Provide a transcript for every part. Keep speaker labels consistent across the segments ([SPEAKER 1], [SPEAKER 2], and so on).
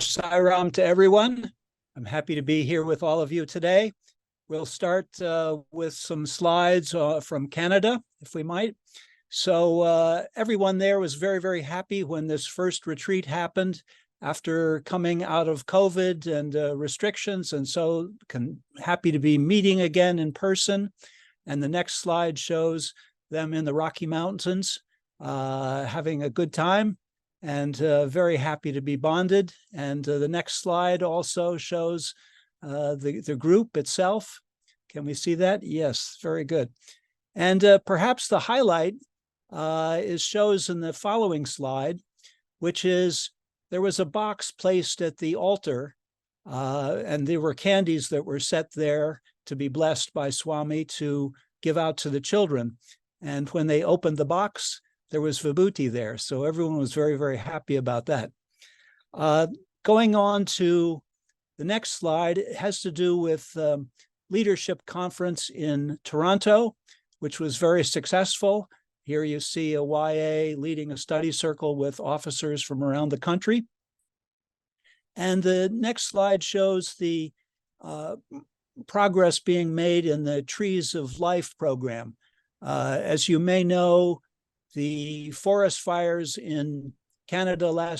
[SPEAKER 1] Sairam to everyone. I'm happy to be here with all of you today. We'll start with some slides from Canada, if we might. So everyone there was very, very happy when this first retreat happened after coming out of COVID and restrictions, and so happy to be meeting again in person. And the next slide shows them in the Rocky Mountains having a good time, and very happy to be bonded. And the next slide also shows the group itself. Can we see that? Yes, very good. And perhaps the highlight shows in the following slide, which is there was a box placed at the altar, and there were candies that were set there to be blessed by Swami to give out to the children. And when they opened the box, there was vibhuti there. So everyone was very, very happy about that. Going on to the next slide, it has to do with leadership conference in Toronto, which was very successful. Here you see a YA leading a study circle with officers from around the country. And the next slide shows the progress being made in the Trees of Life program. As you may know, the forest fires in Canada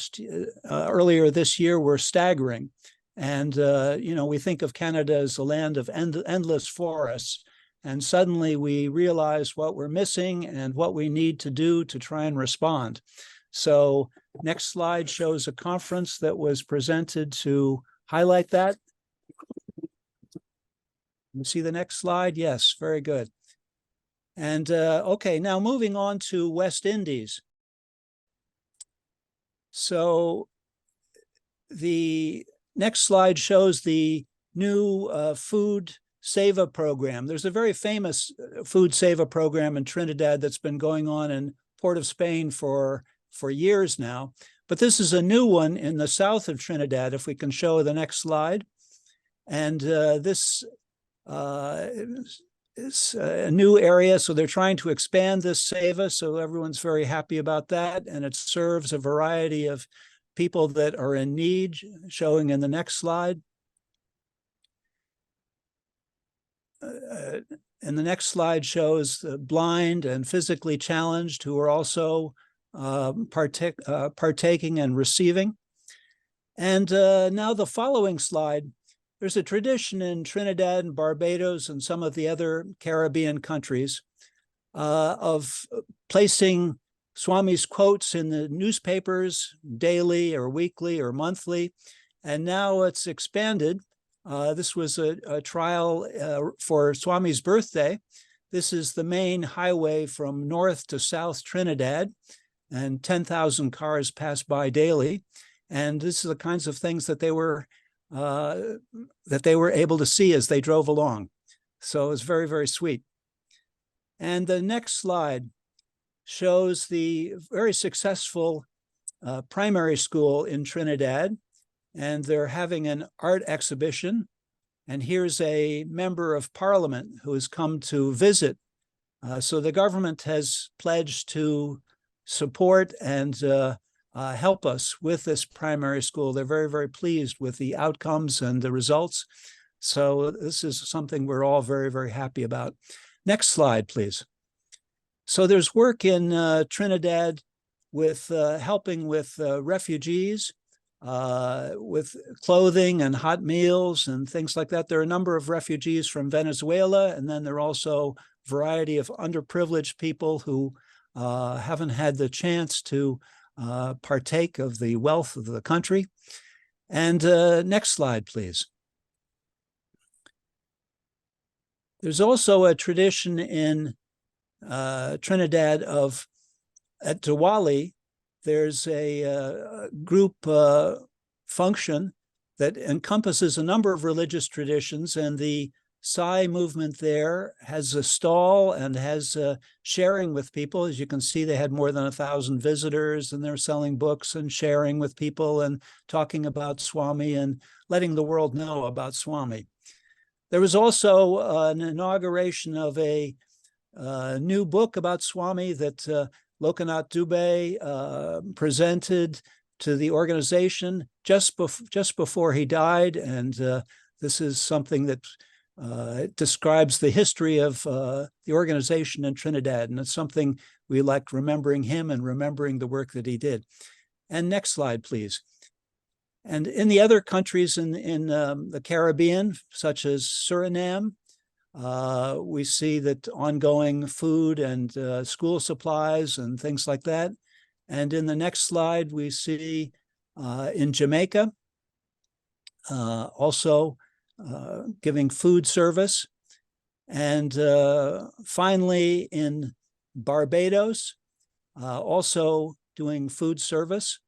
[SPEAKER 1] earlier this year were staggering. And, we think of Canada as a land of endless forests. And suddenly we realize what we're missing and what we need to do to try and respond. So next slide shows a conference that was presented to highlight that. You see the next slide? Yes, very good. And okay, now moving on to West Indies. So the next slide shows the new Food Seva program. There's a very famous Food Seva program in Trinidad that's been going on in Port of Spain for years now. But this is a new one in the south of Trinidad, if we can show the next slide. And this is a new area, so they're trying to expand this Seva, so everyone's very happy about that. And it serves a variety of people that are in need, showing in the next slide. And the next slide shows the blind and physically challenged who are also partaking and receiving. And now the following slide, there's a tradition in Trinidad and Barbados and some of the other Caribbean countries of placing Swami's quotes in the newspapers daily or weekly or monthly. And now it's expanded. This was a trial for Swami's birthday. This is the main highway from North to South Trinidad, and 10,000 cars pass by daily. And this is the kinds of things that they were able to see as they drove along. So it was very, very sweet. And the next slide shows the very successful primary school in Trinidad, and they're having an art exhibition. And here's a member of parliament who has come to visit. So the government has pledged to support and help us with this primary school. They're very, very pleased with the outcomes and the results. So this is something we're all very, very happy about. Next slide, please. So there's work in Trinidad with helping with refugees, with clothing and hot meals and things like that. There are a number of refugees from Venezuela, and then there are also a variety of underprivileged people who haven't had the chance to partake of the wealth of the country. And next slide, please. There's also a tradition in Trinidad at Diwali, there's a group function that encompasses a number of religious traditions, and the Sai movement there has a stall and has sharing with people. As you can see, they had more than 1,000 visitors, and they're selling books and sharing with people and talking about Swami and letting the world know about Swami. There was also an inauguration of a new book about Swami that Lokanath Dubey presented to the organization just before he died, and this is something that describes the history of the organization in Trinidad, and it's something we like remembering him and remembering the work that he did. And next slide, please. And in the other countries in the Caribbean, such as Suriname, we see that ongoing food and school supplies and things like that. And in the next slide, we see in Jamaica, also giving food service. And finally, in Barbados, also doing food service.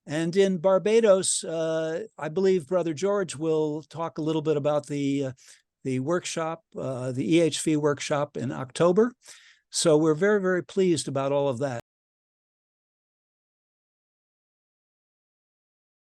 [SPEAKER 1] And in Barbados, I believe Brother George will talk a little bit about the workshop, the EHV workshop in October. So we're very, very pleased about all of that.